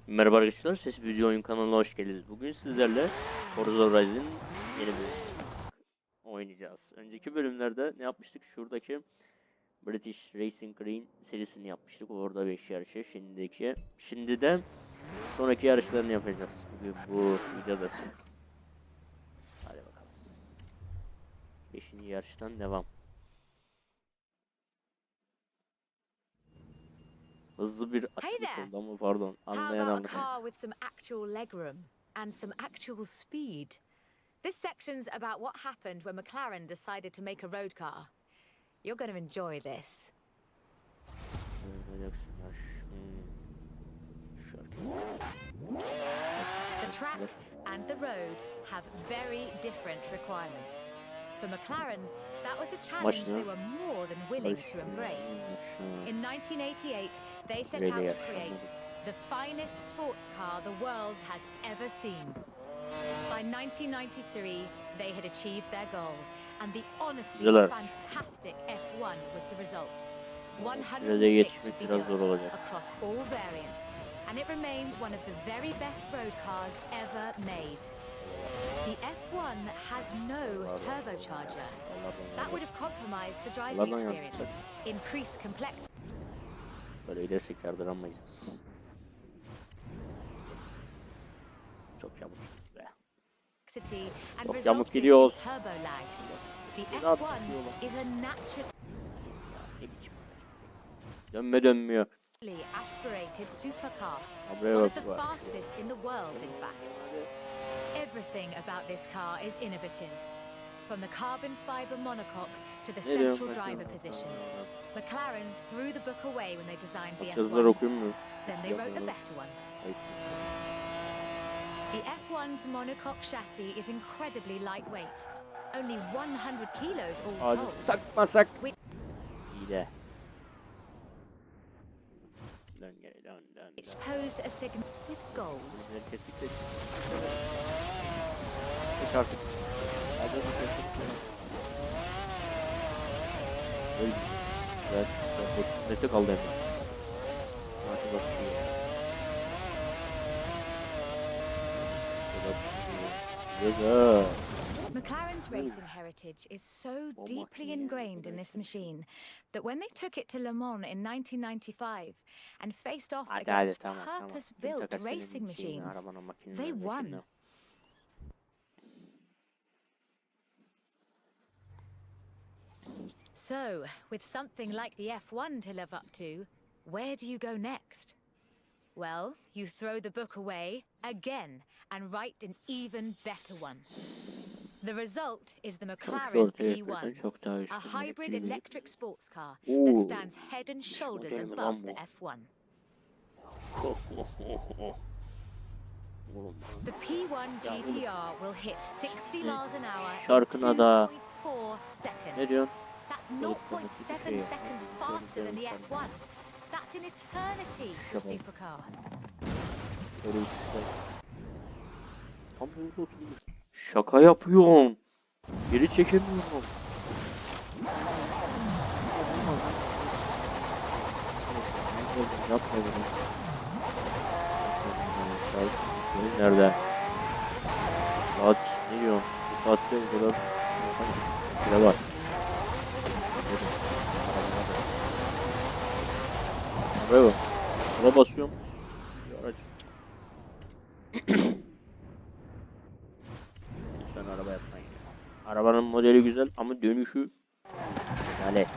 Merhaba arkadaşlar, Ses Video Oyun kanalına hoş geldiniz. Bugün sizlerle Forza Horizon yeni bir oynayacağız. Önceki bölümlerde ne yapmıştık? Şuradaki British Racing Green serisini yapmıştık. Orada 5 yarışı. Şimdi de sonraki yarışlarını yapacağız. Bugün bu videoda. Hadi bakalım. 5. yarıştan devam. Hızlı bir açılık oldu ama pardon. How Anlayan about a anladı. car with some actual legroom and some actual speed? This section's about what happened when McLaren decided to make a road car. You're going to enjoy this. The track and the road have very different requirements. For McLaren, that was a challenge they were more than willing to embrace. In 1988, they set out to create the finest sports car the world has ever seen. By 1993, they had achieved their goal, and the honestly fantastic F1 was the result. 106 would be built across all variants, and it remains one of the very best road cars ever made. The F1 has no turbocharger. That would have compromised the driving experience, increased complexity. Böyle gidersek yardıramayacağız. Çok yamuk. And Çok yamuk resulted in gidiyor. turbo lag. The F1 is a natural Dönmüyor. aspirated supercar. One of the fastest in the world, in fact. Everything about this car is innovative. From the carbon fiber monocoque to the central driver position. McLaren threw the book away when they designed the F1. Then they wrote a better one. The F1's monocoque chassis is incredibly lightweight. Only 100 kilos all told. Takmasak. İyi de. Which posed a signal with gold. Nete kaldı hemen. McLaren's racing heritage is so deeply ingrained in this machine that when they took it to Le Mans in 1995 and faced off against purpose-built racing machines, they won. So, with something like the F1 to live up to, where do you go next? Well, you throw the book away again and write an even better one. The result is the McLaren P1, a hybrid electric sports car that stands head and shoulders above the F1. The P1 GTR will hit 60 miles an hour in 2.4 seconds. That's 0.7 seconds faster than the F1. That's an eternity for a supercar. Şaka yapıyorum. Geri çekemiyorum. Yapma bunu. Nerede? Saat ne diyor? Bu saatte bu kadar bile var. Araba bak. Buna basıyorum. Araç. Lütfen araba yapmayın. Arabanın modeli güzel ama dönüşü lanet.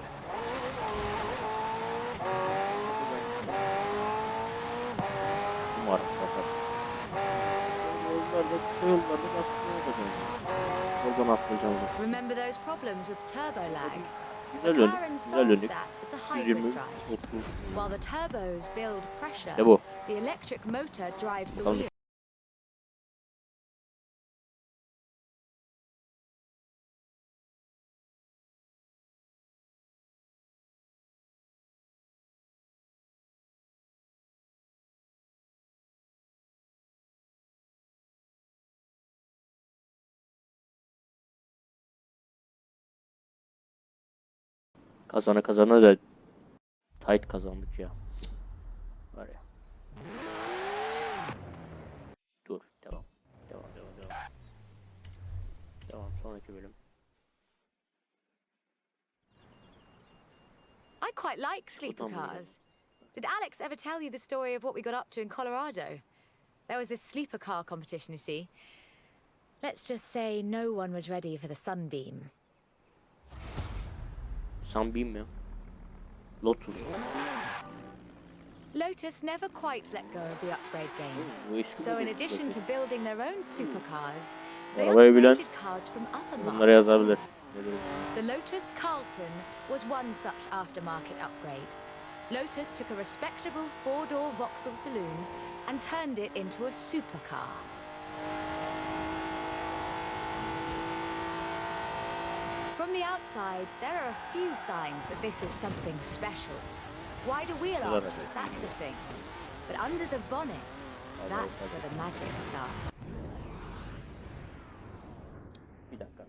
Umarım bakar. Yollarda baskı yapacağım. Oradan atlayacağım. Remember those problems with turbo lag? McLaren solves that with the hybrid drive. While the turbos build pressure, the electric motor drives the wheel. Kazana da tight kazandık ya. Var ya. önceki bölüm. I quite like sleeper cars. Did Alex ever tell you the story of what we got up to in Colorado? There was this sleeper car competition, you see. Let's just say no one was ready for the Sunbeam. Sunbeam mi? Lotus. Lotus never quite let go of the upgrade game. So in addition to building their own supercars, they upgraded cars from other bunları marques. yazabilir. The Lotus Carlton was one such aftermarket upgrade. Lotus took a respectable four-door Vauxhall saloon and turned it into a supercar. From the outside, there are a few signs that this is something special. Wider wheel arches, that's the thing. But under the bonnet, that's where the magic starts. Bir dakika.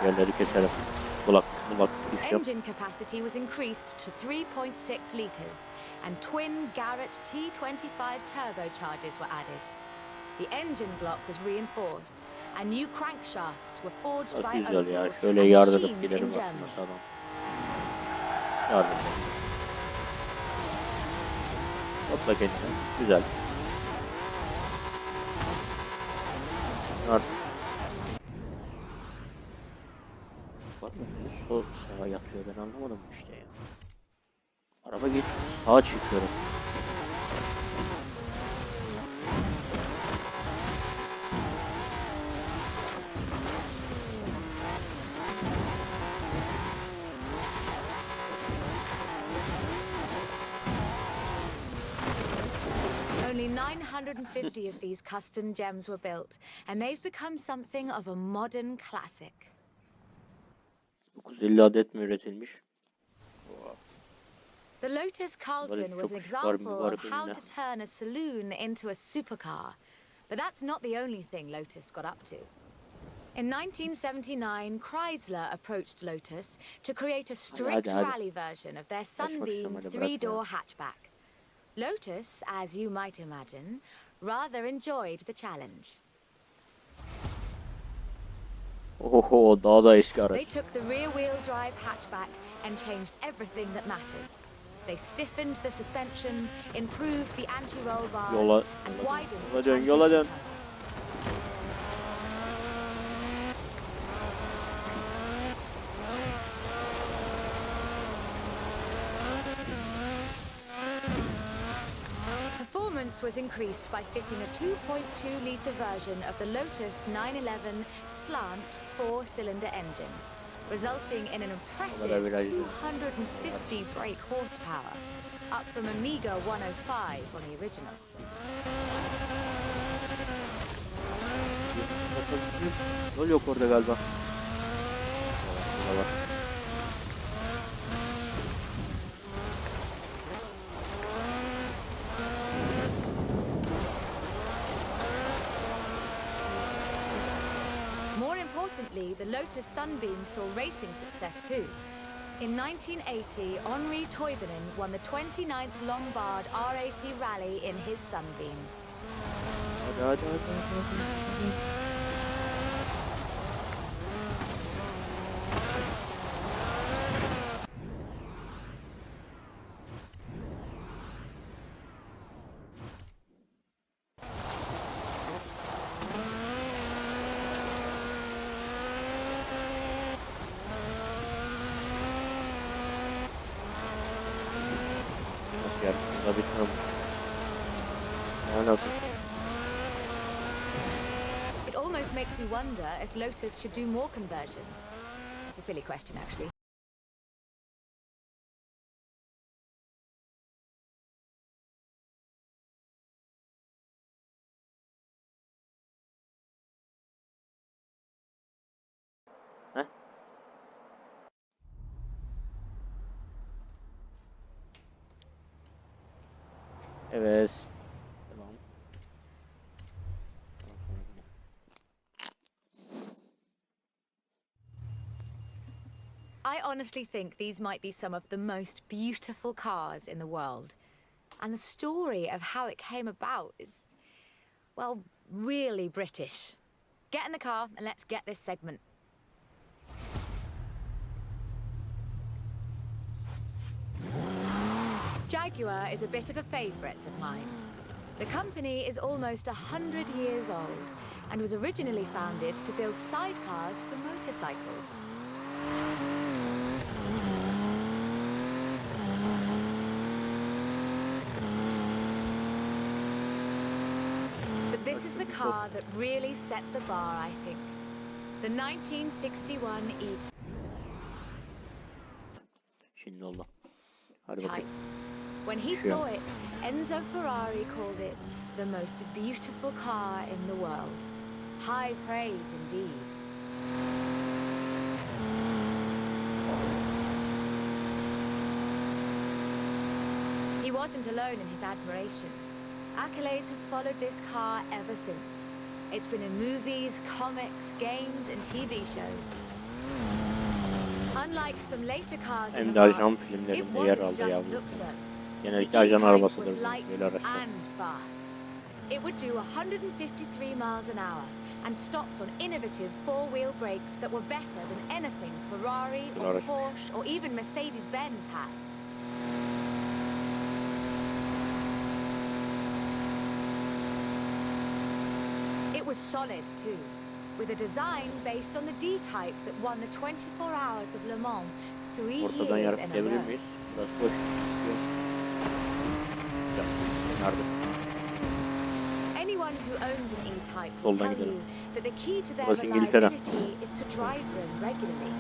Yerleri keselim. Bulak pis yap. Engine capacity was increased to 3.6 litres, and twin Garrett T25 turbochargers were added. The engine block was reinforced, and new crankshafts were forged by Güzel ya. Opel Şöyle and yardım machined gidelim in aslında Germany. sağdan. Yardım edelim. Atla kendine. Güzel. Artık. Bak niye sol sağa yatıyor, ben anlamadım işte ya. Araba git sağa çekiyoruz. Only 950 of these custom gems were built, and they've become something of a modern classic. 950 adet mi üretilmiş? The Lotus Carlton was an example of how to turn a saloon into a supercar. But that's not the only thing Lotus got up to. In 1979, Chrysler approached Lotus to create a strict rally version of their Sunbeam three-door hatchback. Lotus, as you might imagine, rather enjoyed the challenge. Oho, daha da eski araç. They took the rear-wheel drive hatchback and changed everything that matters. They stiffened the suspension, improved the anti-roll bars, and widened the transmission tunnel. Performance was increased by fitting a 2.2-litre version of the Lotus 911 slant four-cylinder engine, resulting in an impressive 250 brake horsepower, up from a meager 105 on the original. Yol yok orada galiba. More importantly, the Lotus Sunbeam saw racing success too. In 1980, Henri Toivonen won the 29th Lombard RAC Rally in his Sunbeam. It almost makes you wonder if Lotus should do more conversion. It's a silly question, actually. Evet. Tamam. I honestly think these might be some of the most beautiful cars in the world. and the story of how it came about is, well, really British. Get in the car and let's get this segment. Jaguar is a bit of a favourite of mine. The company is almost 100 years old and was originally founded to build sidecars for motorcycles. But this is the car that really set the bar, I think. The 1961 Şimdi oldu. Hadi E-Type. bakayım. When he saw it, Enzo Ferrari called it the most beautiful car in the world. High praise indeed. He wasn't alone in his admiration. Accolades have followed this car ever since. It's been in movies, comics, games, and TV shows. Unlike some later cars in Hem the de ajan market, it filmlerinde yer wasn't aldı ya just bu. looks though. Genellikle The ajan E-Type arabasıdır was light böyle araçlar. and fast. It would do 153 miles an hour and stopped on innovative four-wheel brakes that were better than anything Ferrari or araçmış. Porsche or even Mercedes-Benz had. It was solid too, with a design based on the D-Type that won the 24 Hours of Le Mans 3 Ortadan years yarıp in a gidebilir row. miyiz? Biraz boş. Nerede? Anyone who owns an E-Type will Soldan tell gidelim. you that the key to their Burası İngiltere. reliability is to drive them regularly,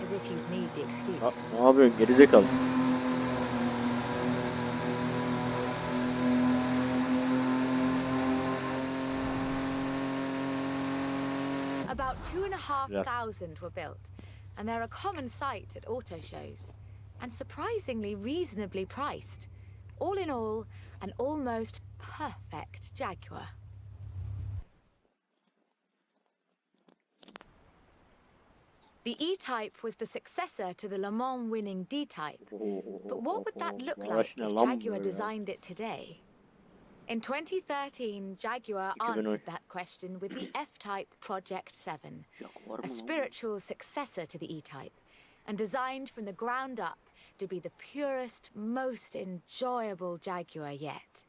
as if you'd need the Ha, excuse. ne yapıyorsun gerizekalı? About 2,500 were built, and they're a common sight at auto shows, and surprisingly reasonably priced. All in all, an almost perfect Jaguar. The E-Type was the successor to the Le Mans winning D-Type, but what would that look like if Jaguar designed it today? In 2013, Jaguar 2013. answered that question with the F-Type Project 7, a spiritual successor to the E-Type, and designed from the ground up to be the purest, most enjoyable Jaguar yet.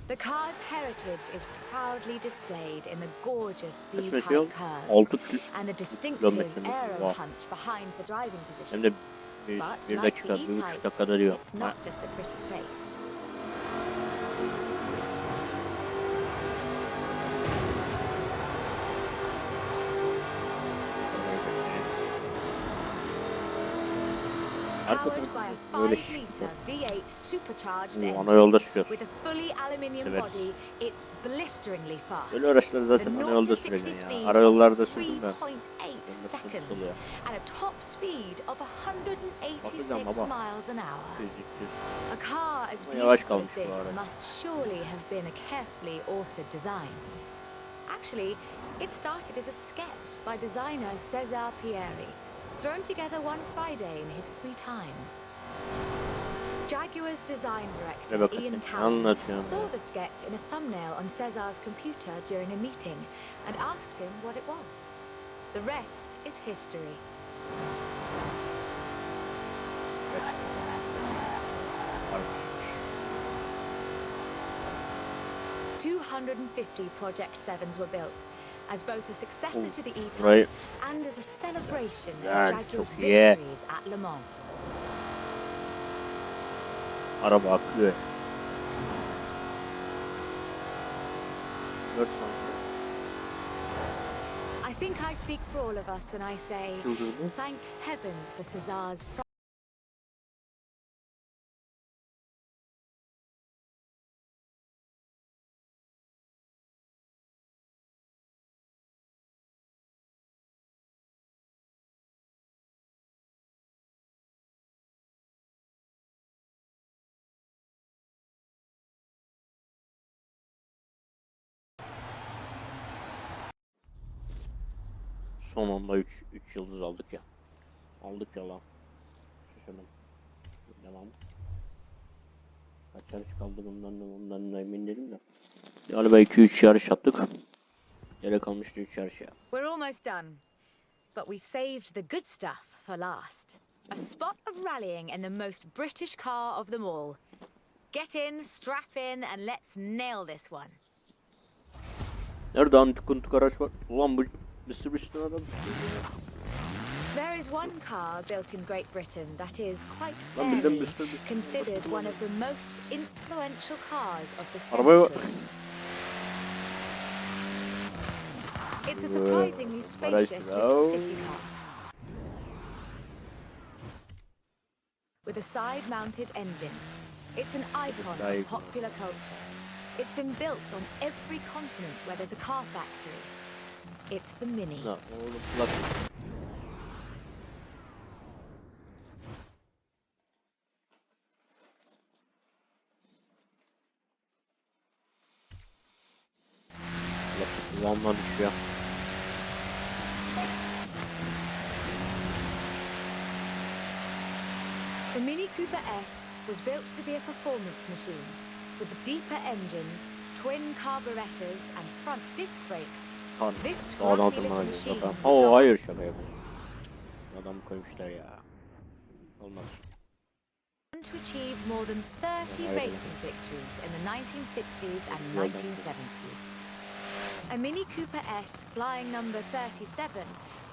The car's heritage is proudly displayed in the gorgeous D-Type curves and the distinctive aero hunch behind the driving Hem position. de bir But like dakika, the bir buçuk E-Type, dakikada diyor. it's not just a pretty face. Powered by a Böyle 5-litre V8 supercharged ana engine yolda sürüyorsun. with a fully aluminium Evet. body, it's blisteringly fast. Böyle araçları With a zaten ana 0 yolda to 60 süreceksin ya. speed Ara yollarda of sürdüm ben. 3.8 Sıkıntısı seconds oluyor. and a top speed of 186 Basacağım baba. miles an hour. 200. A car as Ama yavaş beautiful as kalmış bu this arada. must surely have been a carefully authored design. Actually, it started as a sketch by designer César Pierre, thrown together one Friday in his free time. Jaguar's design director bakın Ian sen, Callum anlatıyorum saw ya. the sketch in a thumbnail on César's computer during a meeting and asked him what it was. The rest is history. Evet. 250 Project 7s were built, as both a successor to the E-Type Right. and as a celebration Yani of Jaguar's çok iyi. victories at Le Mans. Araba akıyor. 4 santim. I think I speak for all of us when I say, Çıldırdı. thank heavens for César's Son anda 3 yıldız aldık ya. Aldık ya lan. şaşırdım. Devam. Kaç yarış kaldı bundan da emin değilim de. Galiba 2-3 yarış yaptık. Yere kalmıştı 3 yarış ya. We're almost done. But we've saved the good stuff for last. A spot of rallying in the most British car of them all. Get in, strap in, and let's nail this one. Nerede antik araç var? Ulan bu Mr. Beast'in adam. There is one car built in Great Britain that is quite Lan bildim fairly Mr. Beast. considered one of the most influential cars of the Arabaya bak. century. It's a surprisingly spacious little city car. With a side-mounted engine. It's an icon of popular culture. It's been built on every continent where there's a car factory. It's the Mini. No, oğlum kulak. Kulağımdan düşüyor. The Mini Cooper S was built to be a performance machine with deeper engines, twin carburetors, and front disc brakes. This scrappy little machine. Oh hayır şaka yapıyorum. Adam koymuşlar ya. Olmaz. To achieve more than 30 racing victories in the 1960s and 1970s. A Mini Cooper S flying number 37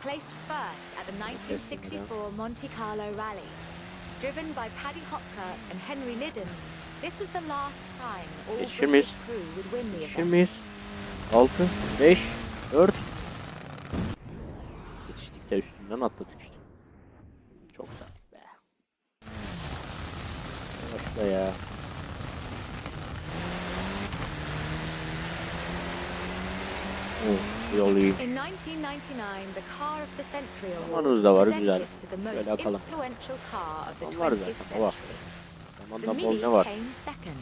placed first at the 1964 Monte Carlo Rally. Driven by Paddy Hopkirk and Henry Liddon, this was the last time all British crew would win the event. 6, 5, 4. Yetiştik de üstünden atladık işte. Çok sert be. Başla ya. Yol iyi. In 1999, the Car of the Century Award Zamanımız da var, was güzel. presented to the most Şöyle akalım. influential car of the Var 20th zaten, o var. century. The Zamandan bol Mini ne var? came second.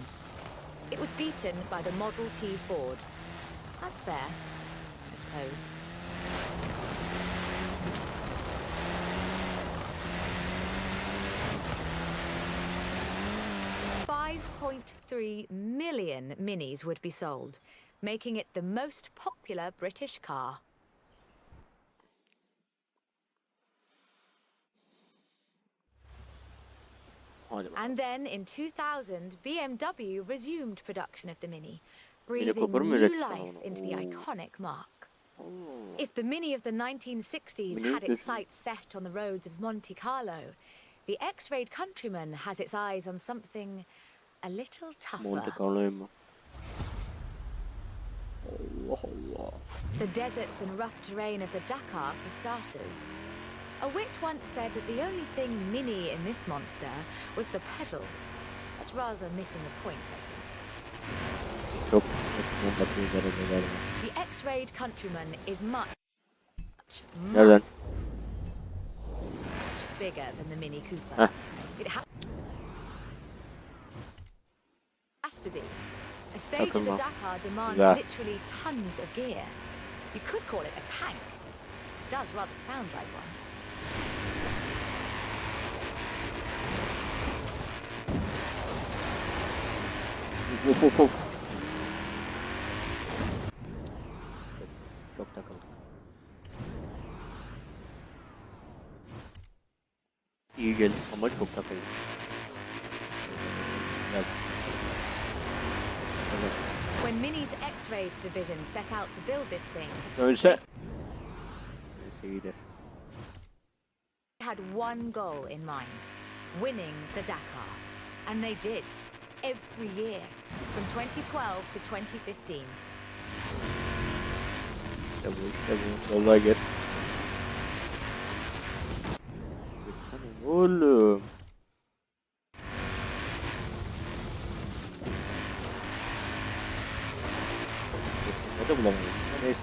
It was beaten by the Model T Ford. That's fair, I suppose. $5.3 million Minis would be sold, making it the most popular British car. And then in 2000, BMW resumed production of the Mini, breathing new life into the iconic mark. If the Mini of the 1960s had its sights set on the roads of Monte Carlo, the X-Rayed Countryman has its eyes on something a little tougher. Monte Carlo'yu mu? Allah Allah. The deserts and rough terrain of the Dakar for starters. A wit once said that the only thing Mini in this monster was the pedal. That's rather missing the point, I think. Çok. The X-Rayed Countryman is much bigger than the Mini Cooper. It has to be. A stage of the Dakar demands literally tons of gear. You could call it a tank. It does rather sound like one. Çok takıldık. İyi geldi ama çok takıldık. When Mini's X-Rayed division set out to build this thing, they had one goal in mind: winning the Dakar. And they did, every year, from 2012 to 2015. Vallahi gel. Oğlum. Ne de bulamıyorum. Neyse.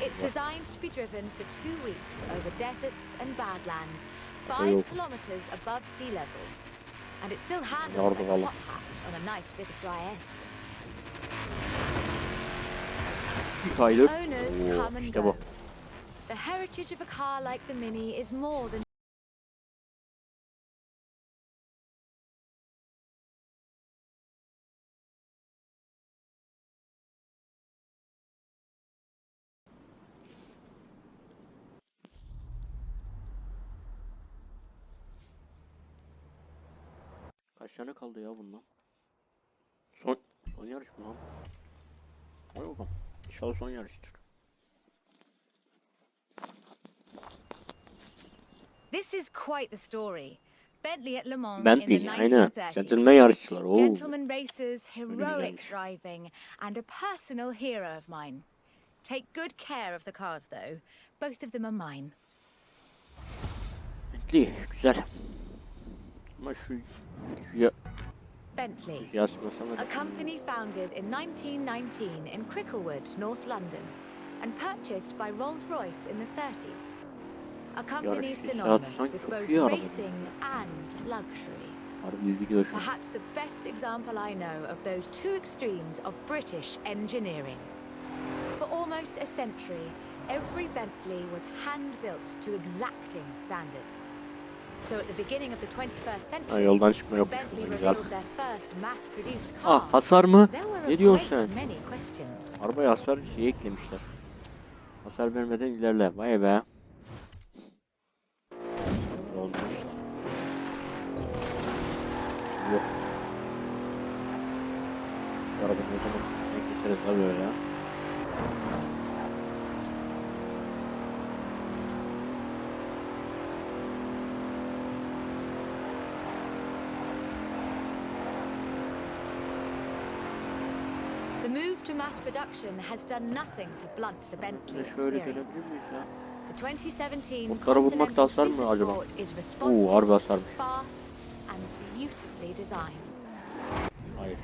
It's designed to be driven for 2 weeks over deserts and badlands, 5 kilometers above sea level. And it still handles like a hot hatch on a nice bit of dry airstrip. 2 aylık. Owners Oo, come and işte go. bu. The heritage of a car like the Mini is more than Kaç tane kaldı ya bundan? Son yarış mı lan? Hadi bakalım. İnşallah son yarıştır. This is quite the story. Bentley at Le Mans in the Bentley, aynen. 1930s. Gentleman yarışçılar. Oo. Gentleman racers, Öyle heroic güzelmiş. driving, and a personal hero of mine. Take good care of the cars, though. Both of them are mine. Bentley, güzel. Ama şu ya, Bentley, yazmasana da. a company founded in 1919 in Cricklewood, North London, and purchased by Rolls-Royce in the 30s. A company Yarış synonymous sanki with çok both iyi araba. racing and luxury. Harbi bir video şu. Perhaps the best example I know of those two extremes of British engineering. For almost a century, every Bentley was hand-built to exacting standards. So at the beginning of the 21st century, Yoldan çıkma when yokmuş. Bentley Güzel. revealed their first mass-produced car, Ah, hasar mı? there were Ne a diyorsun great sen? many questions. Arabaya hasar şey eklemişler. Hasar vermeden ilerle. Vay be. Oldu işte. Yok. Şu arabanın o zaman ne keseriz tabii öyle. The move to mass production has done nothing to blunt the Bentley Şöyle experience. dönebilir miyiz ya? The 2017 Motoru bulmakta Continental hasar mı acaba? Supersport is Oo, responsive, harbi hasarmış. fast, and beautifully designed. Hayır.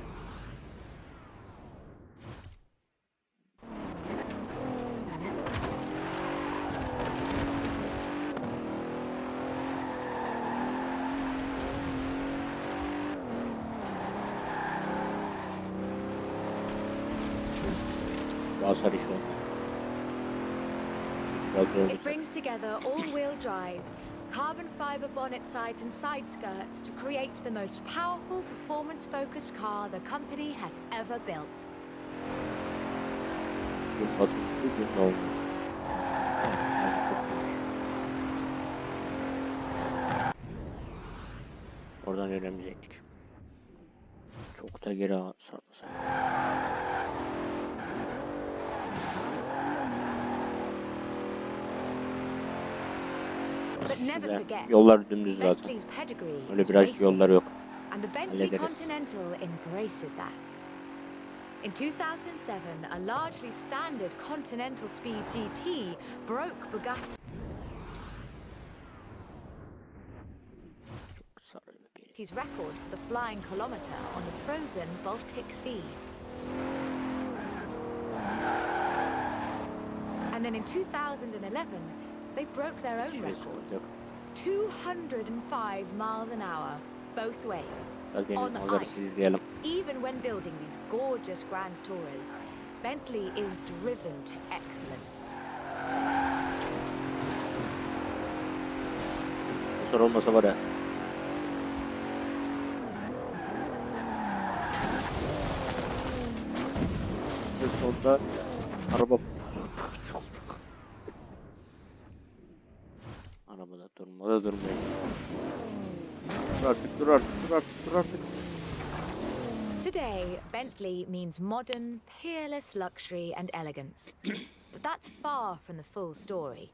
Hasar işi oldu. Biraz zor It olacak. brings together all-wheel drive, carbon fiber bonnet sides and side skirts to create the most powerful, performance-focused car the company has ever built. Gün batırdı, gün doğdu. Yani çok iyiymiş. Oradan öğrenecektik. Çok da geri sarmasak. But never Güzel. forget, Yollar dümdüz zaten. Bentley's pedigree Öyle is biraz racing, yollar yok. and the Bentley Hallederiz. Continental embraces that. In 2007, a largely standard Continental Speed GT broke Bugatti's Çok sarıyor geri. record for the flying kilometre on the frozen Baltic Sea. And then in 2011, they broke their own record. Yok. 205 miles an hour, both ways, Biraz on deneyim alırız ice. izleyelim. Even when building these gorgeous Grand Tourers, Bentley is driven to excellence. Hasar olmasa var ya. Ve sonunda araba parça oldu. Arabada durmadı durmayın. Dur artık dur artık dur artık dur artık. Today, Bentley means modern, peerless luxury and elegance. But that's far from the full story.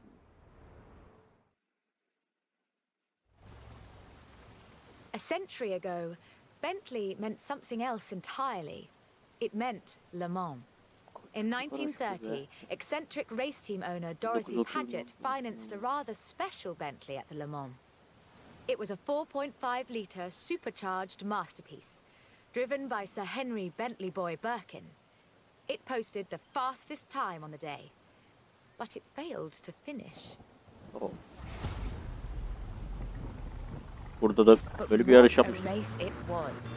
A century ago, Bentley meant something else entirely. It meant Le Mans. In 1930, eccentric race team owner Dorothy Paget financed a rather special Bentley at the Le Mans. It was a 4.5-litre supercharged masterpiece, driven by Sir Henry Bentley Boy Birkin. It posted the fastest time on the day, but it failed to finish. Oh. Burada da But böyle bir yarış what a yapmıştık. race it was.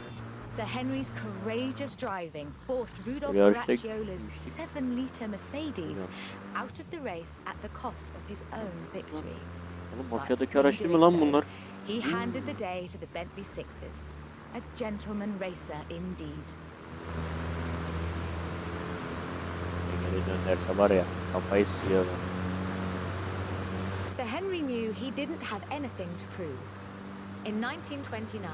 Sir Henry's courageous driving forced Rudolf Yarışta Caracciolla's 7-liter Mercedes out of the race at the cost of his own victory. Oğlum But mafyadaki in araç değil mi doing lan so, bunlar? he handed the day to the Bentley Sixes. A gentleman racer indeed. Geri dönerse var ya, kafayı sıyıyor. Sir Henry knew he didn't have anything to prove. In 1929,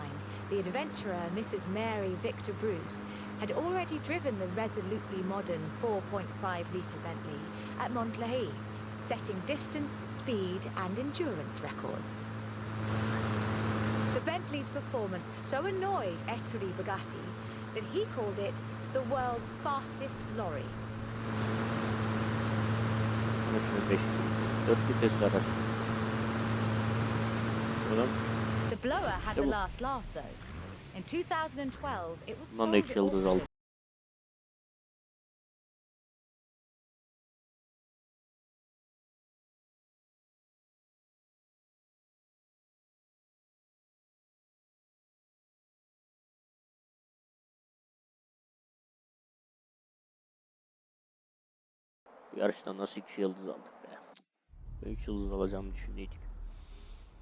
the adventurer Mrs. Mary Victor Bruce had already driven the resolutely modern 4.5-litre Bentley at Montlhéry, setting distance, speed and endurance records. The Bentley's performance so annoyed Ettore Bugatti that he called it the world's fastest lorry. 4 vitesli araç. Oğlum, The blower had the last laugh though. In 2012, it was bundan da sold 2 at yıldız aldım. auction. Bu yarıştan nasıl 2 yıldız aldık be? Ben 3 yıldız alacağımı düşündüydük.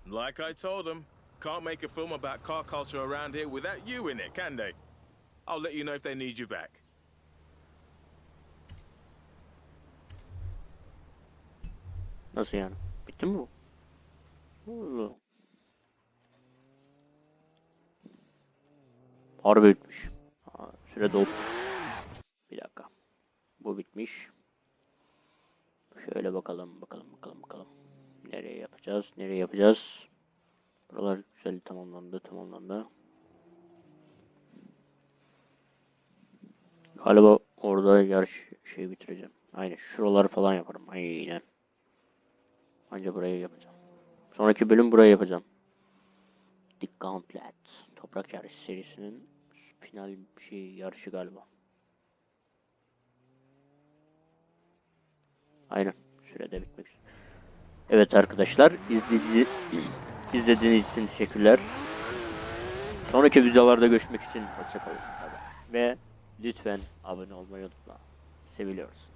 Like I told them, can't make a film about car culture around here without you in it, can they? I'll let you know if they need you back. Nasıl yani? Bitti mi bu? Allah. Harbi bitmiş. Süre doldu. Bir dakika. Bu bitmiş. Şöyle bakalım. Nereye yapacağız? Buralar güzel tamamlandı. Galiba orada yarış bitireceğim. Aynen şuraları falan yaparım. Aynen. Anca burayı yapacağım. Sonraki bölüm burayı yapacağım. The Gauntlet. Toprak yarışı serisinin final yarışı galiba. Aynen. Sürede bitmek üzere. Evet arkadaşlar, izlediğiniz için teşekkürler. Sonraki videolarda görüşmek için hoşça kalın. Ve lütfen abone olmayı unutma. Seviliyoruz.